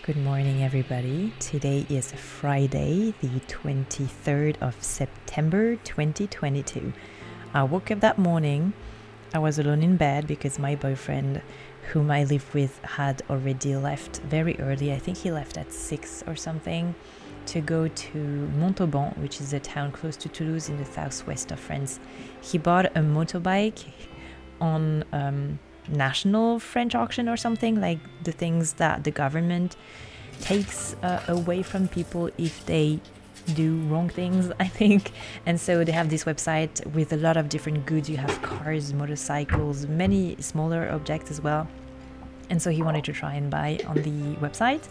Good morning, everybody. Today is Friday, the 23rd of September 2022. I woke up that morning. I was alone in bed because my boyfriend, whom I live with, had already left very early. I think he left at 6 or something to go to Montauban, which is a town close to Toulouse in the southwest of France. He bought a motorbike on national French auction or something, like the things that the government takes away from people if they do wrong things, I think. And so they have this website with a lot of different goods. You have cars, motorcycles, many smaller objects as well. And so he wanted to try and buy on the website,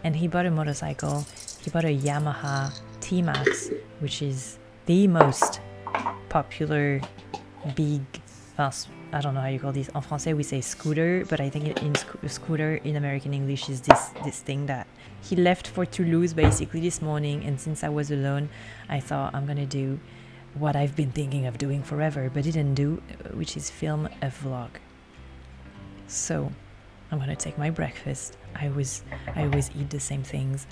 and he bought a motorcycle. He bought a Yamaha T-Max, which is the most popular big, I don't know how you call this. En français, we say scooter, but I think in scooter in American English is this thing that he left for Toulouse basically this morning. And since I was alone, I thought I'm gonna do what I've been thinking of doing forever, but didn't do, which is film a vlog. So I'm gonna take my breakfast. I always eat the same things.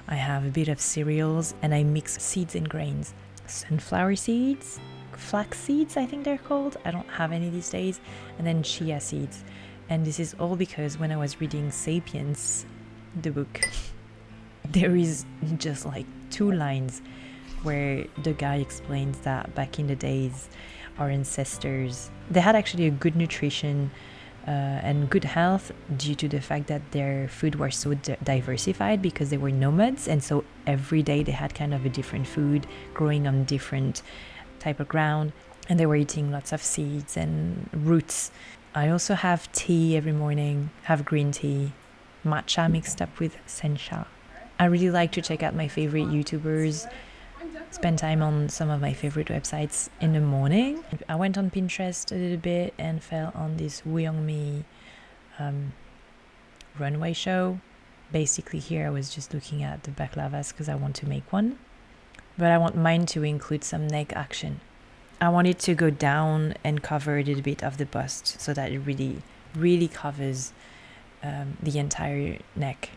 I have a bit of cereals and I mix seeds and grains. Sunflower seeds, flax seeds, I think they're called. I don't have any these days. And then chia seeds. And this is all because when I was reading Sapiens, the book, there is just like 2 lines where the guy explains that back in the days, our ancestors, they had actually a good nutrition and good health due to the fact that their food was so diversified because they were nomads, and so every day they had kind of a different food growing on different type of ground, and they were eating lots of seeds and roots. I also have tea every morning, have green tea, matcha mixed up with sencha. I really like to check out my favorite YouTubers, spend time on some of my favorite websites in the morning. I went on Pinterest a little bit and fell on this Wyongmi runway show. Basically here I was just looking at the balaclavas because I want to make one, but I want mine to include some neck action. I want it to go down and cover a little bit of the bust so that it really covers the entire neck.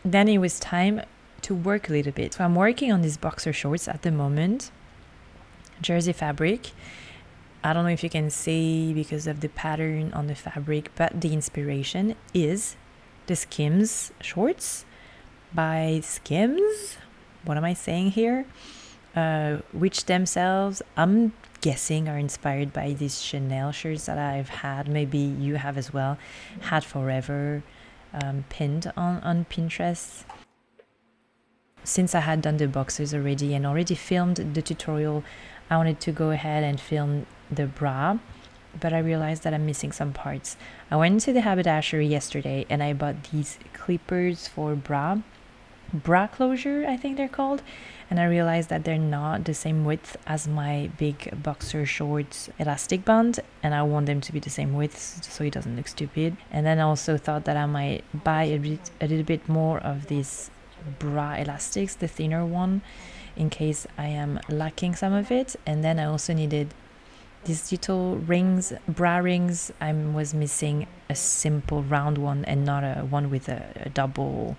Then it was time to work a little bit. So I'm working on these boxer shorts at the moment, jersey fabric. I don't know if you can see because of the pattern on the fabric, but the inspiration is the Skims shorts by Skims. What am I saying here? Which themselves, I'm guessing, are inspired by these Chanel shirts that I've had. Maybe you have as well. Had forever pinned on Pinterest. Since I had done the boxers already and already filmed the tutorial, I wanted to go ahead and film the bra, but I realized that I'm missing some parts. I went to the Haberdashery yesterday and I bought these clippers for bra closure, I think they're called, and I realized that they're not the same width as my big boxer shorts elastic band, and I want them to be the same width so it doesn't look stupid. And then I also thought that I might buy a little bit more of these bra elastics, the thinner one, in case I am lacking some of it. And then I also needed these little rings, bra rings. I was missing a simple round one and not a one with a double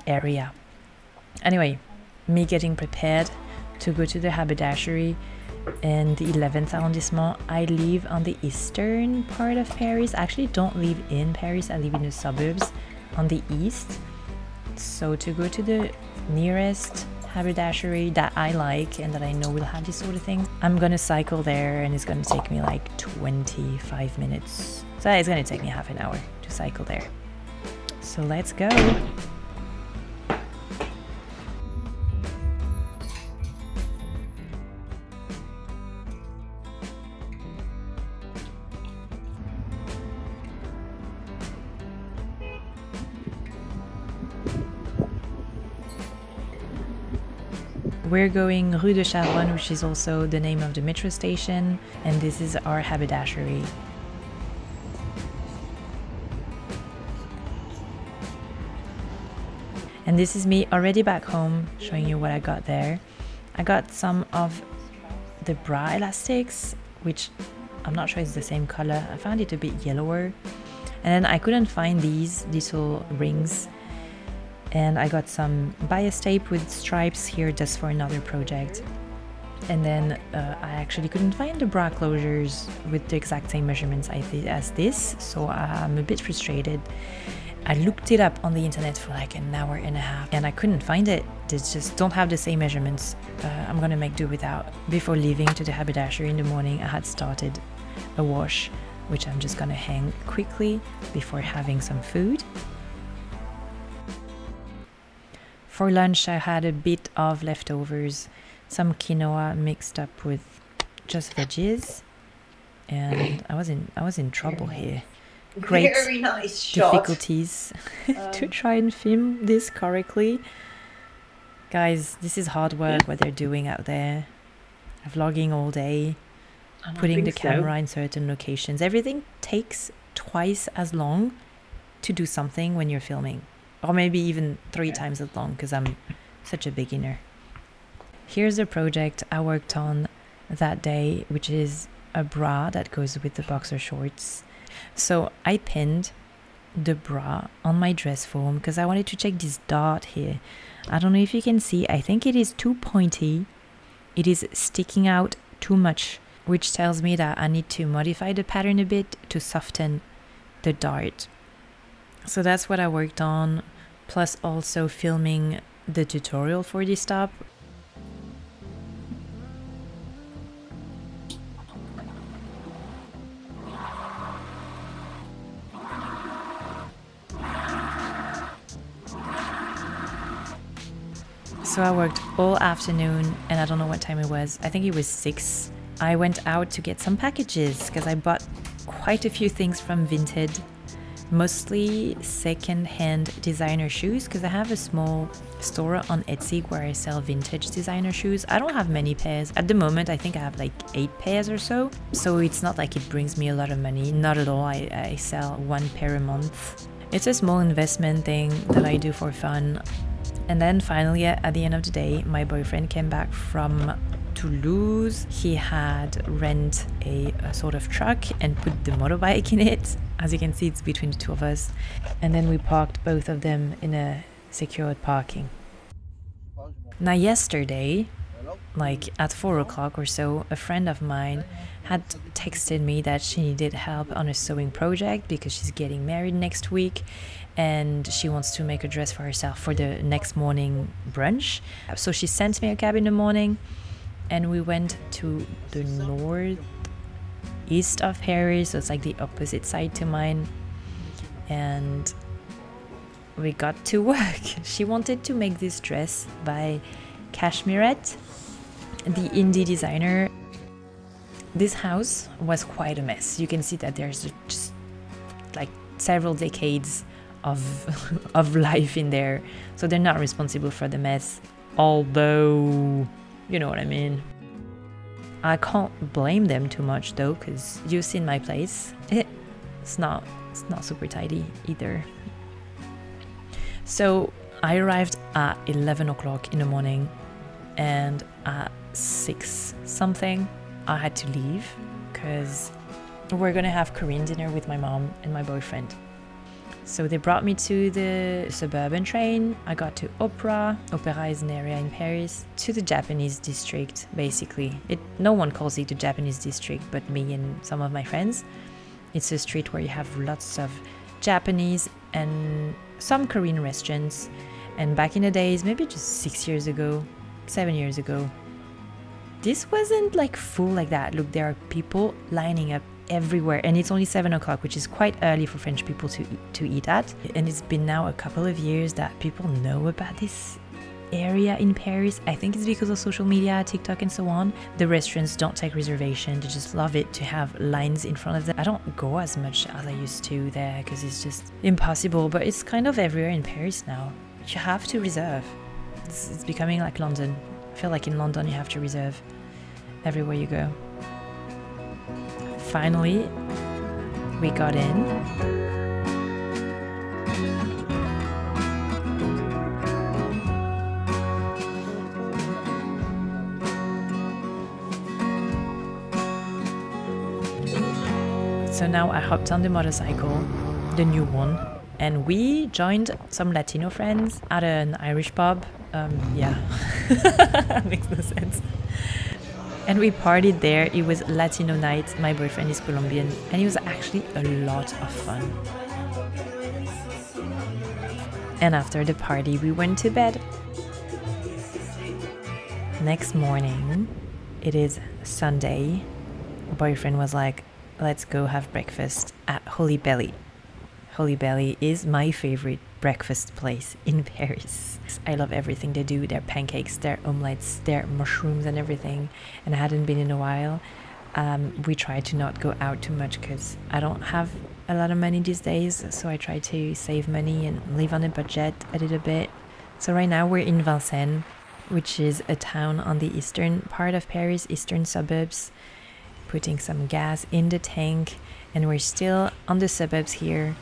area. Anyway, me getting prepared to go to the Haberdashery in the 11th arrondissement. I live on the eastern part of Paris. I actually don't live in Paris, I live in the suburbs on the east. So to go to the nearest Haberdashery that I like and that I know will have this sort of thing, I'm gonna cycle there, and it's gonna take me like 25 minutes. So it's gonna take me half an hour to cycle there. So let's go. We're going Rue de Charonne, which is also the name of the metro station, and this is our Haberdashery. And this is me already back home, showing you what I got there. I got some of the bra elastics, which I'm not sure it's the same color. I found it a bit yellower. And then I couldn't find these little rings And I got some bias tape with stripes here just for another project. And then I actually couldn't find the bra closures with the exact same measurements as this, so I'm a bit frustrated. I looked it up on the internet for like an hour and a half and I couldn't find it. They just don't have the same measurements. I'm gonna make do without. Before leaving to the haberdashery in the morning, I had started a wash, which I'm just gonna hang quickly before having some food. For lunch, I had a bit of leftovers, some quinoa mixed up with just veggies, and I was in trouble here. Great very nice shot. Difficulties to try and film this correctly. Guys, this is hard work what they're doing out there. Vlogging all day, putting the camera in certain locations. Everything takes twice as long to do something when you're filming. Or maybe even 3 times as long because I'm such a beginner. Here's a project I worked on that day, which is a bra that goes with the boxer shorts. So I pinned the bra on my dress form because I wanted to check this dart here. I don't know if you can see, I think it is too pointy. It is sticking out too much, which tells me that I need to modify the pattern a bit to soften the dart. So that's what I worked on, plus also filming the tutorial for this top. So I worked all afternoon and I don't know what time it was. I think it was 6. I went out to get some packages because I bought quite a few things from Vinted. Mostly second-hand designer shoes because I have a small store on Etsy where I sell vintage designer shoes. I don't have many pairs. At the moment, I think I have like 8 pairs or so. So it's not like it brings me a lot of money. Not at all. I sell 1 pair a month. It's a small investment thing that I do for fun. And then finally, at the end of the day, my boyfriend came back from Toulouse. He had rent a sort of truck and put the motorbike in it. As you can see, it's between the two of us. And then we parked both of them in a secured parking. Now yesterday, like at 4 o'clock or so, a friend of mine had texted me that she needed help on a sewing project because she's getting married next week and she wants to make a dress for herself for the next morning brunch. So she sent me a cab in the morning and we went to the northeast of Paris, so it's like the opposite side to mine, and we got to work. She wanted to make this dress by Cashmerette, the indie designer. This house was quite a mess. You can see that there's just like several decades of life in there, so they're not responsible for the mess, although you know what I mean. I can't blame them too much though, because you've seen my place. It's not super tidy either. So I arrived at 11 o'clock in the morning, and at 6 something I had to leave because we're gonna have Korean dinner with my mom and my boyfriend. So they brought me to the suburban train. I got to Opera. Opera is an area in Paris. To the Japanese district, basically. No one calls it the Japanese district but me and some of my friends. It's a street where you have lots of Japanese and some Korean restaurants. And back in the days, maybe just 6 years ago, 7 years ago, this wasn't like full like that. Look, there are people lining up everywhere, and it's only 7 o'clock, which is quite early for French people to eat at. And it's been now a couple of years that people know about this area in Paris. I think it's because of social media, TikTok and so on. The restaurants don't take reservation. They just love it to have lines in front of them. I don't go as much as I used to there because it's just impossible, but it's kind of everywhere in Paris now. You have to reserve. It's becoming like London. I feel like in London you have to reserve everywhere you go. Finally, we got in. So now I hopped on the motorcycle, the new one, And we joined some Latino friends at an Irish pub. Yeah, makes no sense. And we partied there. It was Latino night. My boyfriend is Colombian, and it was actually a lot of fun. And after the party, we went to bed. Next morning, it is Sunday. Boyfriend was like, let's go have breakfast at Holy Belly. Holy Belly is my favorite breakfast place in Paris. I love everything they do, their pancakes, their omelettes, their mushrooms and everything. And I hadn't been in a while. We try to not go out too much because I don't have a lot of money these days. So I try to save money and live on a budget a little bit. So right now we're in Vincennes, which is a town on the eastern part of Paris, eastern suburbs. Putting some gas in the tank, and we're still on the suburbs here.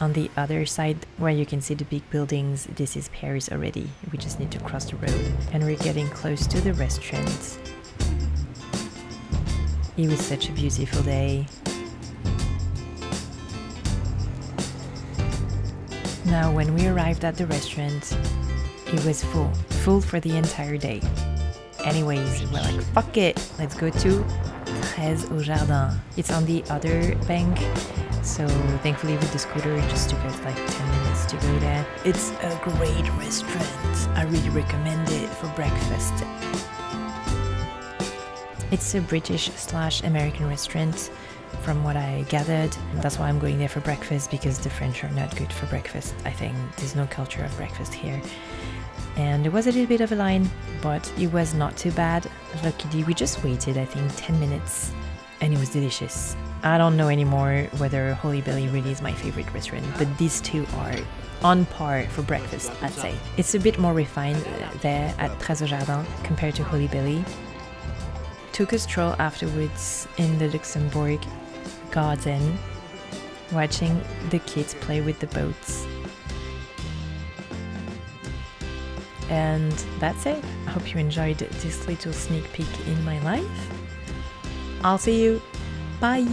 On the other side where you can see the big buildings, this is Paris already. We just need to cross the road, and we're getting close to the restaurant. It was such a beautiful day. Now when we arrived at the restaurant, it was full for the entire day. Anyways, we're like, fuck it, let's go to 13 au Jardin. It's on the other bank, so thankfully with the scooter it just took us like 10 minutes to go there. It's a great restaurant. I really recommend it for breakfast. It's a British/American restaurant from what I gathered. That's why I'm going there for breakfast, because the French are not good for breakfast. I think there's no culture of breakfast here. And there was a little bit of a line, but it was not too bad. Luckily, we just waited, I think, 10 minutes, and it was delicious. I don't know anymore whether Holy Belly really is my favorite restaurant, but these two are on par for breakfast, I'd say. It's a bit more refined there at 13 au Jardin compared to Holy Belly. Took a stroll afterwards in the Luxembourg garden, watching the kids play with the boats. And that's it. I hope you enjoyed this little sneak peek in my life. I'll see you. Bye!